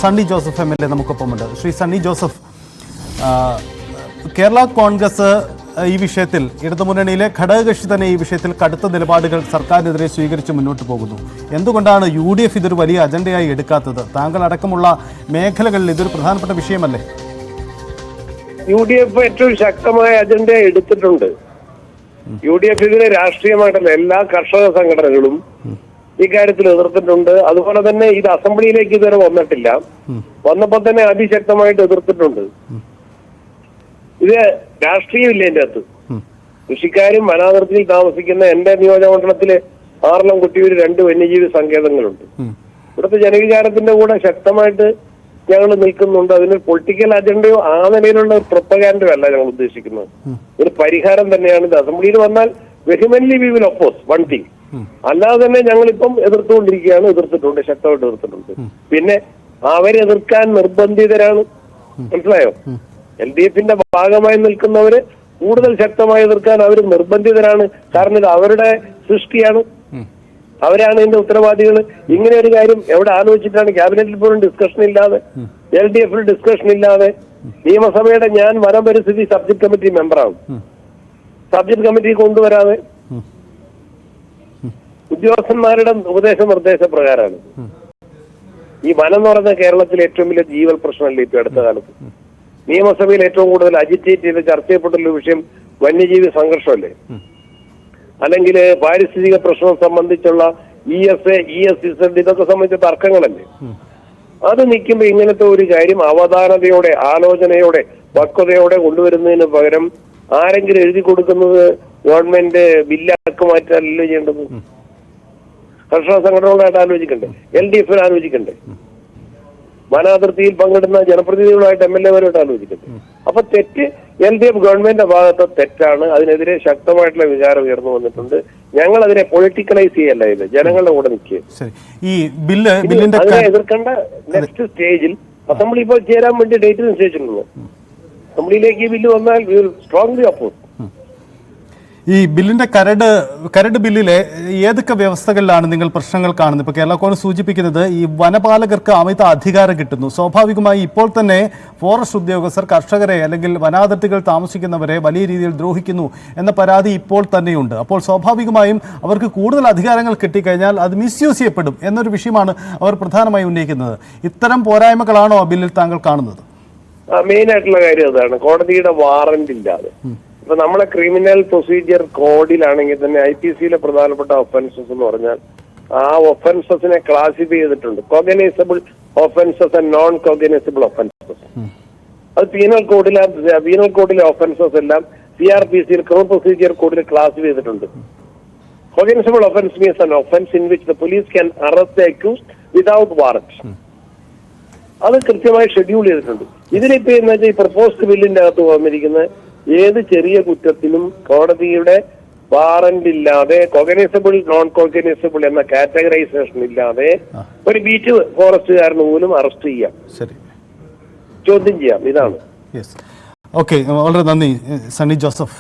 Sunny Joseph M L A നമുക്കൊപ്പമുണ്ട്. ശ്രീ സണ്ണി ജോസഫ്, കേരള കോൺഗ്രസ് ഈ വിഷയത്തിൽ ഇടതുമുന്നണിയിലെ ഘടകകക്ഷി തന്നെ ഈ വിഷയത്തിൽ കടുത്ത നിലപാടുകൾ സർക്കാരിനെതിരെ സ്വീകരിച്ച് മുന്നോട്ട് പോകുന്നു. എന്തുകൊണ്ടാണ് UDF ഇതൊരു വലിയ അജണ്ടയായി എടുക്കാത്തത്? താങ്കൾ അടക്കമുള്ള മേഖലകളിൽ ഇതൊരു പ്രധാനപ്പെട്ട വിഷയമല്ലേ? UDF ഏറ്റവും ശക്തമായ അജണ്ട എടുത്തിട്ടുണ്ട്. UDF ഇതിനെ രാഷ്ട്രീയമായിട്ടല്ല, എല്ലാ കർഷക സംഘടനകളും ഇക്കാര്യത്തിൽ എതിർത്തിട്ടുണ്ട്. അതുപോലെ തന്നെ ഇത് അസംബ്ലിയിലേക്ക് ഇതുവരെ വന്നിട്ടില്ല. വന്നപ്പോൾ തന്നെ അതിശക്തമായിട്ട് എതിർത്തിട്ടുണ്ട്. ഇത് രാഷ്ട്രീയമില്ല എന്റെ അകത്ത്. കൃഷിക്കാരും വനാതിർത്തിയിൽ താമസിക്കുന്ന എന്റെ നിയോജകമണ്ഡലത്തില് ആറളം കുട്ടിയൂര് 2 വന്യജീവി സങ്കേതങ്ങളുണ്ട്. ഇവിടുത്തെ ജനവികാരത്തിന്റെ കൂടെ ശക്തമായിട്ട് ഞങ്ങൾ നിൽക്കുന്നുണ്ട്. അതിന് പൊളിറ്റിക്കൽ അജണ്ടയോ ആ നിലയിലുള്ള ഒരു പ്രൊപ്പഗാൻഡയോ അല്ല ഞങ്ങൾ ഉദ്ദേശിക്കുന്നത്. ഒരു പരിഹാരം തന്നെയാണ്. ഇത് അസംബ്ലിയിൽ വന്നാൽ vehemently we will oppose one thing. അല്ലാതെ തന്നെ ഞങ്ങളിപ്പം എതിർത്തുകൊണ്ടിരിക്കുകയാണ്. എതിർത്തിട്ടുണ്ട്, ശക്തമായിട്ട് എതിർത്തിട്ടുണ്ട്. പിന്നെ അവരെതിർക്കാൻ നിർബന്ധിതരാണ്. മനസ്സിലായോ? LDFന്റെ ഭാഗമായി നിൽക്കുന്നവര് കൂടുതൽ ശക്തമായി എതിർക്കാൻ അവർ നിർബന്ധിതരാണ്. കാരണം ഇത് അവരുടെ സൃഷ്ടിയാണ്. അവരാണ് ഇതിന്റെ ഉത്തരവാദികൾ. ഇങ്ങനെ ഒരു കാര്യം എവിടെ ആലോചിച്ചിട്ടാണ്? ക്യാബിനറ്റിൽ പോലും ഡിസ്കഷൻ ഇല്ലാതെ, LDFിൽ ഡിസ്കഷൻ ഇല്ലാതെ, നിയമസഭയുടെ ഞാൻ വനം പരിസ്ഥിതി സബ്ജക്ട് കമ്മിറ്റി മെമ്പറാണ്, സബ്ജക്ട് കമ്മിറ്റി കൊണ്ടുവരാതെ ഉദ്യോഗസ്ഥന്മാരുടെ ഉപദേശ നിർദ്ദേശ പ്രകാരമാണ്. ഈ വനം എന്ന് പറയുന്നത് കേരളത്തിലെ ഏറ്റവും വലിയ ജീവൽ പ്രശ്നമല്ലേ ഇപ്പൊ അടുത്ത കാലത്ത്? നിയമസഭയിൽ ഏറ്റവും കൂടുതൽ അജിറ്റേറ്റ് ചെയ്ത് ചർച്ച ചെയ്യപ്പെട്ടുള്ള വിഷയം വന്യജീവി സംഘർഷമല്ലേ? അല്ലെങ്കിൽ പാരിസ്ഥിതിക പ്രശ്നം സംബന്ധിച്ചുള്ള ESA, ESZ ഇതൊക്കെ സംബന്ധിച്ച തർക്കങ്ങളല്ലേ? അത് നിൽക്കുമ്പോ ഇങ്ങനത്തെ ഒരു കാര്യം അവധാനതയോടെ, ആലോചനയോടെ, പക്വതയോടെ കൊണ്ടുവരുന്നതിന് പകരം ആരെങ്കിലും എഴുതി കൊടുക്കുന്നത് ഗവൺമെന്റ് ബില്ലാക്കി മാറ്റാനല്ലോ ചെയ്യേണ്ടത്. കർഷക സംഘടനകളായിട്ട് ആലോചിക്കണ്ടേ? LDFിൽ ആലോചിക്കണ്ടേ? വനാതിർത്തിയിൽ പങ്കെടുന്ന ജനപ്രതിനിധികളായിട്ട് MLA വരായിട്ട് ആലോചിക്കട്ടെ. അപ്പൊ തെറ്റ് LDF ഗവൺമെന്റിന്റെ ഭാഗത്ത് തെറ്റാണ്. അതിനെതിരെ ശക്തമായിട്ടുള്ള വിചാരം ഉയർന്നു വന്നിട്ടുണ്ട്. ഞങ്ങൾ അതിനെ പൊളിറ്റിക്കലൈസ് ചെയ്യല്ല, ഇത് ജനങ്ങളുടെ കൂടെ നിൽക്കുക. അതിനെ എതിർക്കേണ്ട നെക്സ്റ്റ് സ്റ്റേജിൽ അസംബ്ലി ഇപ്പോൾ ചേരാൻ വേണ്ടി ഡേറ്റ് നിശ്ചയിച്ചിട്ടുള്ളൂ. അസംബ്ലിയിലേക്ക് ഈ ബില്ല് വന്നാൽ വി വിൽ സ്ട്രോങ്ലി അപ്പോസ്. ഈ ബില്ലിന്റെ കരട് ബില്ലിലെ ഏതൊക്കെ വ്യവസ്ഥകളിലാണ് നിങ്ങൾ പ്രശ്നങ്ങൾ കാണുന്നത്? ഇപ്പോൾ കേരള കോൺഗ്രസ് സൂചിപ്പിക്കുന്നത് ഈ വനപാലകർക്ക് അമിത അധികാരം കിട്ടുന്നു. സ്വാഭാവികമായി ഇപ്പോൾ തന്നെ ഫോറസ്റ്റ് ഉദ്യോഗസ്ഥർ കർഷകരെ അല്ലെങ്കിൽ വനാതിർത്തികൾ താമസിക്കുന്നവരെ വലിയ രീതിയിൽ ദ്രോഹിക്കുന്നു എന്ന പരാതി ഇപ്പോൾ തന്നെയുണ്ട്. അപ്പോൾ സ്വാഭാവികമായും അവർക്ക് കൂടുതൽ അധികാരങ്ങൾ കിട്ടിക്കഴിഞ്ഞാൽ അത് മിസ്യൂസ് ചെയ്യപ്പെടും എന്നൊരു വിഷയമാണ് അവർ പ്രധാനമായും ഉന്നയിക്കുന്നത്. ഇത്തരം പോരായ്മകളാണോ ആ ബില്ലിൽ താങ്കൾ കാണുന്നത്? മെയിൻ ആയിട്ടുള്ള കാര്യം അതാണ്, കോടതിയുടെ വാറന്റ് ഇല്ലാതെ. ഇപ്പൊ നമ്മളെ ക്രിമിനൽ പ്രൊസീജിയർ കോഡിലാണെങ്കിൽ തന്നെ IPCയിലെ പ്രധാനപ്പെട്ട ഒഫൻസസ് എന്ന് പറഞ്ഞാൽ ആ ഒഫൻസസിനെ ക്ലാസിഫൈ ചെയ്തിട്ടുണ്ട്. Cognisable offences and non cognisable offences. അത് പീനൽ കോഡിലെ ഒഫൻസസ് എല്ലാം CRPCയിൽ ക്രിമിനൽ പ്രൊസീജിയർ കോഡിൽ ക്ലാസിഫൈ ചെയ്തിട്ടുണ്ട്. Cognisable offence means an offence in which the police can arrest the accused without warrant. അത് കൃത്യമായി ഷെഡ്യൂൾ ചെയ്തിട്ടുണ്ട്. ഇതിലിപ്പോ എന്ന് വെച്ചാൽ ഈ പ്രപ്പോസ്ഡ് ബില്ലിന്റെ അകത്ത് വന്നിരിക്കുന്ന ഏത് ചെറിയ കുറ്റത്തിനും കോടതിയുടെ വാറന്റ് ഇല്ലാതെ, കോഗ്നൈസബിൾ നോൺ കോഗ്നൈസബിൾ എന്ന കാറ്റഗറൈസേഷൻ ഇല്ലാതെ ഒരു ബീറ്റ് ഫോറസ്റ്റുകാരന് പോലും അറസ്റ്റ് ചെയ്യാം, ചോദ്യം ചെയ്യാം. ഇതാണ്. ഓക്കെ, വളരെ നന്ദി സണ്ണി ജോസഫ്.